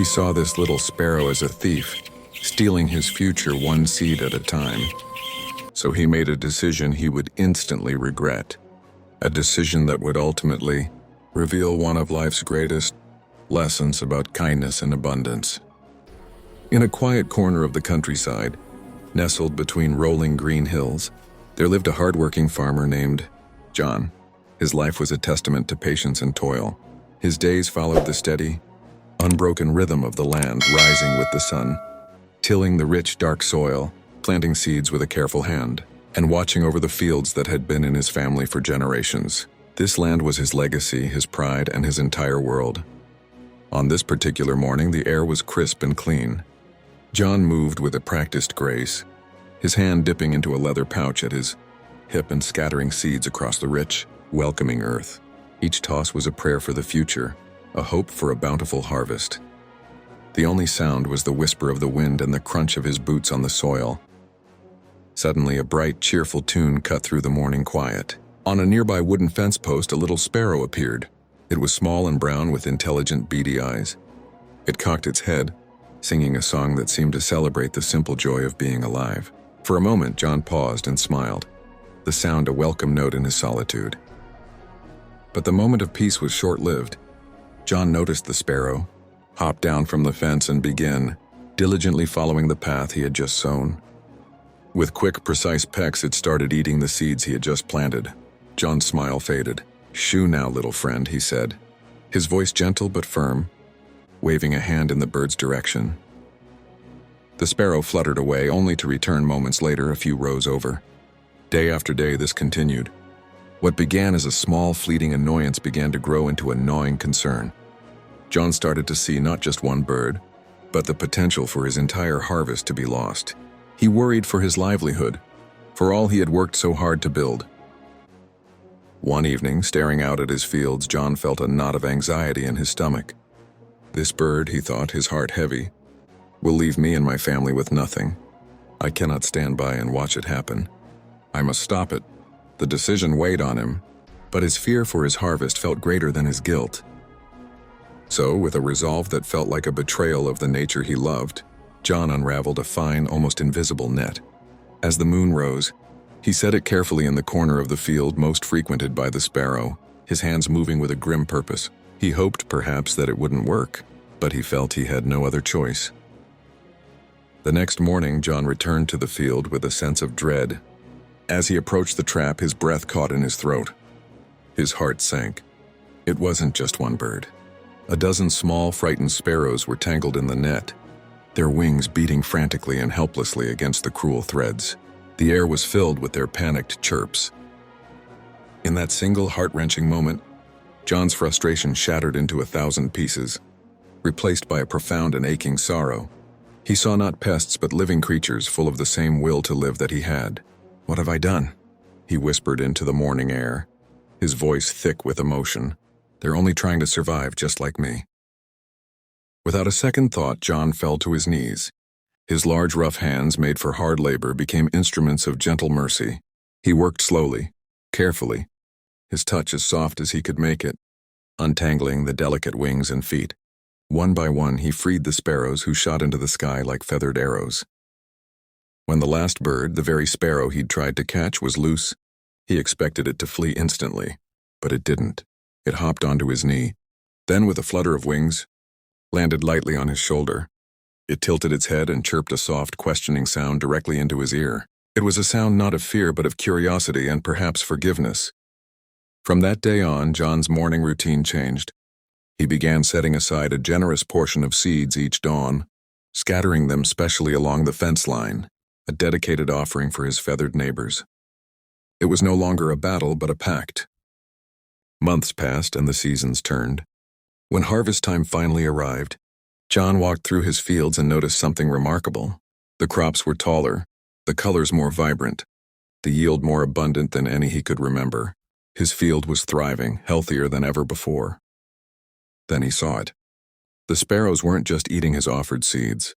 He saw this little sparrow as a thief, stealing his future one seed at a time. So he made a decision he would instantly regret. A decision that would ultimately reveal one of life's greatest lessons about kindness and abundance. In a quiet corner of the countryside, nestled between rolling green hills, there lived a hardworking farmer named John. His life was a testament to patience and toil. His days followed the steady, unbroken rhythm of the land rising with the sun, tilling the rich, dark soil, planting seeds with a careful hand, and watching over the fields that had been in his family for generations. This land was his legacy, his pride, and his entire world. On this particular morning, the air was crisp and clean. John moved with a practiced grace, his hand dipping into a leather pouch at his hip and scattering seeds across the rich, welcoming earth. Each toss was a prayer for the future, a hope for a bountiful harvest. The only sound was the whisper of the wind and the crunch of his boots on the soil. Suddenly, a bright, cheerful tune cut through the morning quiet. On a nearby wooden fence post, a little sparrow appeared. It was small and brown with intelligent, beady eyes. It cocked its head, singing a song that seemed to celebrate the simple joy of being alive. For a moment, John paused and smiled, the sound a welcome note in his solitude. But the moment of peace was short-lived. John noticed the sparrow, hopped down from the fence and began diligently following the path he had just sown. With quick, precise pecks, it started eating the seeds he had just planted. John's smile faded. "Shoo now, little friend," he said, his voice gentle but firm, waving a hand in the bird's direction. The sparrow fluttered away, only to return moments later, a few rows over. Day after day, this continued. What began as a small, fleeting annoyance began to grow into a gnawing concern. John started to see not just one bird, but the potential for his entire harvest to be lost. He worried for his livelihood, for all he had worked so hard to build. One evening, staring out at his fields, John felt a knot of anxiety in his stomach. This bird, he thought, his heart heavy, will leave me and my family with nothing. I cannot stand by and watch it happen. I must stop it. The decision weighed on him, but his fear for his harvest felt greater than his guilt. So, with a resolve that felt like a betrayal of the nature he loved, John unraveled a fine, almost invisible net. As the moon rose, he set it carefully in the corner of the field most frequented by the sparrow, his hands moving with a grim purpose. He hoped, perhaps, that it wouldn't work, but he felt he had no other choice. The next morning, John returned to the field with a sense of dread. As he approached the trap, his breath caught in his throat. His heart sank. It wasn't just one bird. A dozen small, frightened sparrows were tangled in the net, their wings beating frantically and helplessly against the cruel threads. The air was filled with their panicked chirps. In that single heart-wrenching moment, John's frustration shattered into 1,000 pieces, replaced by a profound and aching sorrow. He saw not pests but living creatures full of the same will to live that he had. "What have I done?" he whispered into the morning air, his voice thick with emotion. "They're only trying to survive just like me." Without a second thought, John fell to his knees. His large, rough hands, made for hard labor, became instruments of gentle mercy. He worked slowly, carefully, his touch as soft as he could make it, untangling the delicate wings and feet. One by one, he freed the sparrows who shot into the sky like feathered arrows. When the last bird, the very sparrow he'd tried to catch, was loose, he expected it to flee instantly, but it didn't. It hopped onto his knee, then with a flutter of wings, landed lightly on his shoulder. It tilted its head and chirped a soft, questioning sound directly into his ear. It was a sound not of fear but of curiosity and perhaps forgiveness. From that day on, John's morning routine changed. He began setting aside a generous portion of seeds each dawn, scattering them specially along the fence line, a dedicated offering for his feathered neighbors. It was no longer a battle but a pact. Months passed and the seasons turned. When harvest time finally arrived, John walked through his fields and noticed something remarkable. The crops were taller, the colors more vibrant, the yield more abundant than any he could remember. His field was thriving, healthier than ever before. Then he saw it. The sparrows weren't just eating his offered seeds.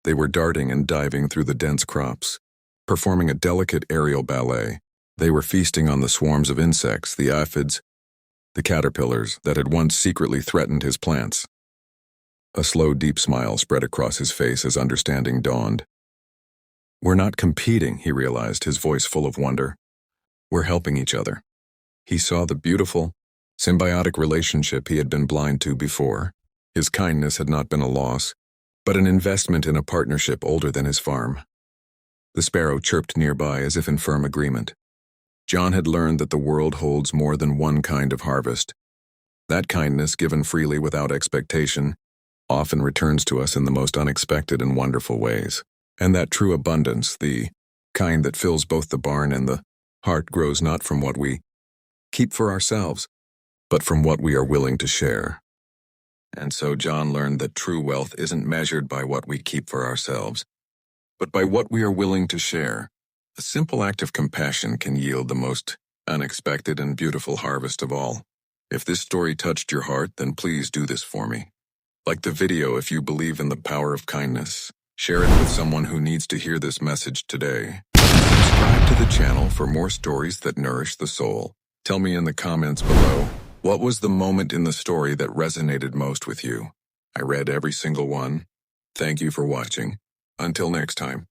They were darting and diving through the dense crops, performing a delicate aerial ballet. They were feasting on the swarms of insects, the aphids, the caterpillars that had once secretly threatened his plants. A slow, deep smile spread across his face as understanding dawned. We're not competing, he realized, his voice full of wonder. We're helping each other. He saw the beautiful, symbiotic relationship he had been blind to before. His kindness had not been a loss, but an investment in a partnership older than his farm. The sparrow chirped nearby as if in firm agreement. John had learned that the world holds more than one kind of harvest. That kindness, given freely without expectation, often returns to us in the most unexpected and wonderful ways. And that true abundance, the kind that fills both the barn and the heart, grows not from what we keep for ourselves, but from what we are willing to share. And so John learned that true wealth isn't measured by what we keep for ourselves, but by what we are willing to share. A simple act of compassion can yield the most unexpected and beautiful harvest of all. If this story touched your heart, then please do this for me. Like the video if you believe in the power of kindness. Share it with someone who needs to hear this message today. Subscribe to the channel for more stories that nourish the soul. Tell me in the comments below, what was the moment in the story that resonated most with you? I read every single one. Thank you for watching. Until next time.